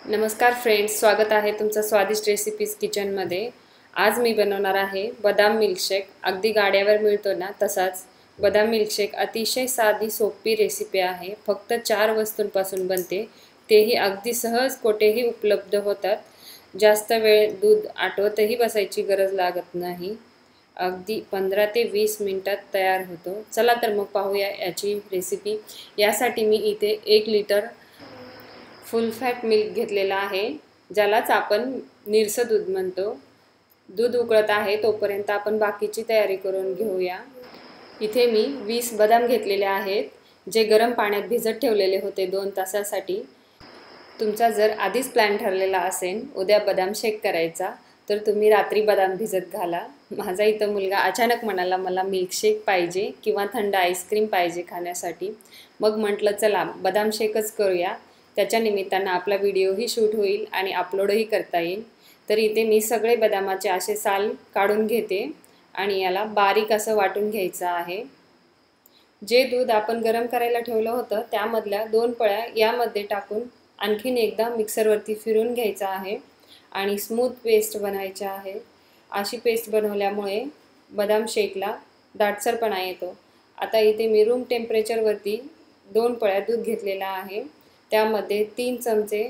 नमस्कार फ्रेंड्स, स्वागत आहे तुमचं स्वादिष्ट रेसिपीज किचनमध्ये। आज मी बनवणार आहे बदाम मिल्कशेक। अगदी गाड्यावर मिळतो ना तसाच बदाम मिल्कशेक अतिशय साधी सोपी रेसिपी आहे। फक्त 4 वस्तूंपासून बनते, तेही अगदी सहज कोठेही उपलब्ध होतात। जास्त वेळ दूध आटवतही बसायची गरज लागत नाही। अगदी 15 ते 20 मिनिटात तयार होतो। चला तर मग पाहूया याची रेसिपी। यासाठी मी इथे 1 लिटर फुल फॅट मिल्क घेतलेला आहे, ज्यालाच आपण निरसं दूध म्हणतो। दूध उकळत आहे तोपर्यंत आपण बाकीची तयारी करून घेऊया। इथे मी 20 बदाम घेतलेले आहेत, जे गरम पाण्यात भिजत ठेवलेले होते 2 तासासाठी। तुमचा जर आधीच प्लॅन ठरलेला असेल उद्या बदाम शेक करायचा, तर तुम्ही रात्री बदाम भिजत घाला। माझा इथं मुलगा अचानक म्हणाला मला मिल्कशेक पाहिजे किंवा थंड आईस्क्रीम पाहिजे खाण्यासाठी। मग म्हटलं चला बदाम शेकच करूया। त्याच्या निमित्तानं आपला व्हिडिओही शूट होईल आणि अपलोडही करता येईल। तर इथे मी सगळे बदामाचे असे साल काढून घेते आणि याला बारीक असं वाटून घ्यायचं आहे। जे दूध आपण गरम करायला ठेवलं होतं त्यामधल्या 2 पळ्या यामध्ये टाकून आणखीन एकदा मिक्सरवरती फिरून घ्यायचं आहे आणि स्मूथ पेस्ट बनवायची आहे। अशी पेस्ट बनवल्यामुळे बदाम शेकला दाटसरपणा येतो। आता इथे मी रूम टेम्परेचरवरती 2 पळ्या दूध घेतलेला आहे, त्यामध्ये 3 चमचे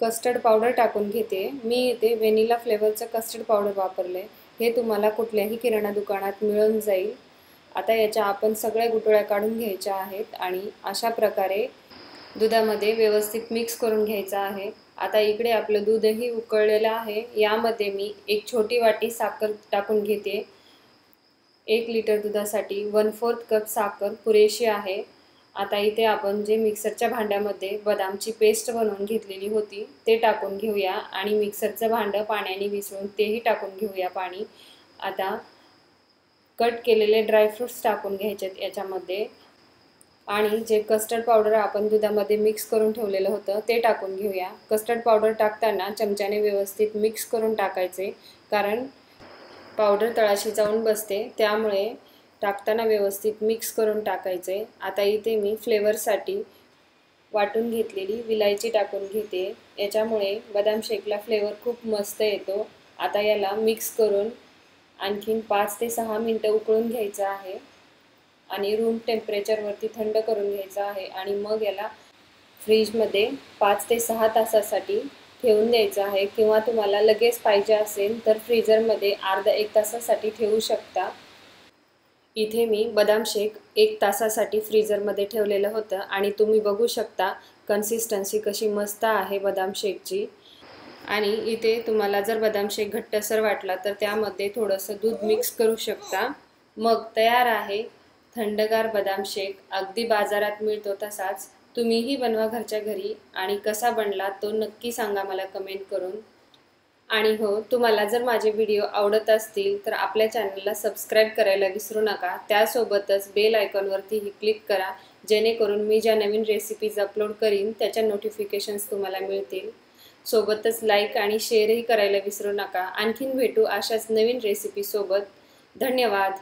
कस्टर्ड पावडर टाकून घेते। मी इथे व्हॅनिला फ्लेवरचं कस्टर्ड पावडर वापरले, हे तुम्हाला कुठल्याही किराणा दुकानात मिळून जाईल। आता याच्या आपण सगळ्या गुठळ्या काढून घ्यायच्या आहेत आणि अशा प्रकारे दुधामध्ये व्यवस्थित मिक्स करून घ्यायचं आहे। आता इकडे आपलं दूधही उकळलेलं आहे, यामध्ये मी 1 छोटी वाटी साखर टाकून घेते। 1 लिटर दुधासाठी 1/4 कप साखर पुरेशी आहे। आता इथे आपण जे मिक्सरच्या भांड्यामध्ये बदामची पेस्ट बनवून घेतलेली होती ते टाकून घेऊया आणि मिक्सरचं भांडं पाण्याने विसळून तेही टाकून घेऊया पाणी। आता कट केलेले ड्रायफ्रूट्स टाकून घ्यायचे याच्यामध्ये आणि जे कस्टर्ड पावडर आपण दुधामध्ये मिक्स करून ठेवलेलं होतं ते टाकून घेऊया। कस्टर्ड पावडर टाकताना चमच्याने व्यवस्थित मिक्स करून टाकायचे, कारण पावडर तळाशी जाऊन बसते, त्यामुळे टाकताना व्यवस्थित मिक्स करून टाकायचे। आता इथे मी फ्लेवरसाठी वाटून घेतलेली विलायची टाकून घेते, याच्यामुळे बदाम शेकला फ्लेवर खूप मस्त येतो। आता याला मिक्स करून आणखीन 5 ते 6 मिनिटं उकळून घ्यायचं आहे आणि रूम टेम्परेचरवरती थंड करून घ्यायचं आहे आणि मग याला फ्रीजमध्ये 5 ते 6 तासासाठी ठेवून द्यायचं आहे, किंवा तुम्हाला लगेच पाहिजे असेल तर फ्रीजरमध्ये अर्धा 1 तासासाठी ठेवू शकता। इथे मी बदाम शेक 1 तासासाठी फ्रीजरमध्ये ठेवलेलं होतं आणि तुम्ही बघू शकता कन्सिस्टन्सी कशी मस्त आहे बदाम शेकची। आणि इथे तुम्हाला जर बदाम शेक घट्टसर वाटला तर त्यामध्ये थोडंसं दूध मिक्स करू शकता। मग तयार आहे थंडगार बदाम शेक, अगदी बाजारात मिळतो तसाच। तुम्हीही बनवा घरच्या घरी आणि कसा बनला तो नक्की सांगा मला कमेंट करून। आणि हो, तुम्हाला जर माझे व्हिडिओ आवडत असतील तर आपल्या चॅनलला सबस्क्राईब करायला विसरू नका। त्यासोबतच बेल आयकॉनवरतीही क्लिक करा, जेणेकरून मी ज्या नवीन रेसिपीज अपलोड करीन त्याच्या नोटिफिकेशन्स तुम्हाला मिळतील। सोबतच लाईक आणि शेअरही करायला विसरू नका। आणखीन भेटू अशाच नवीन रेसिपीसोबत। धन्यवाद।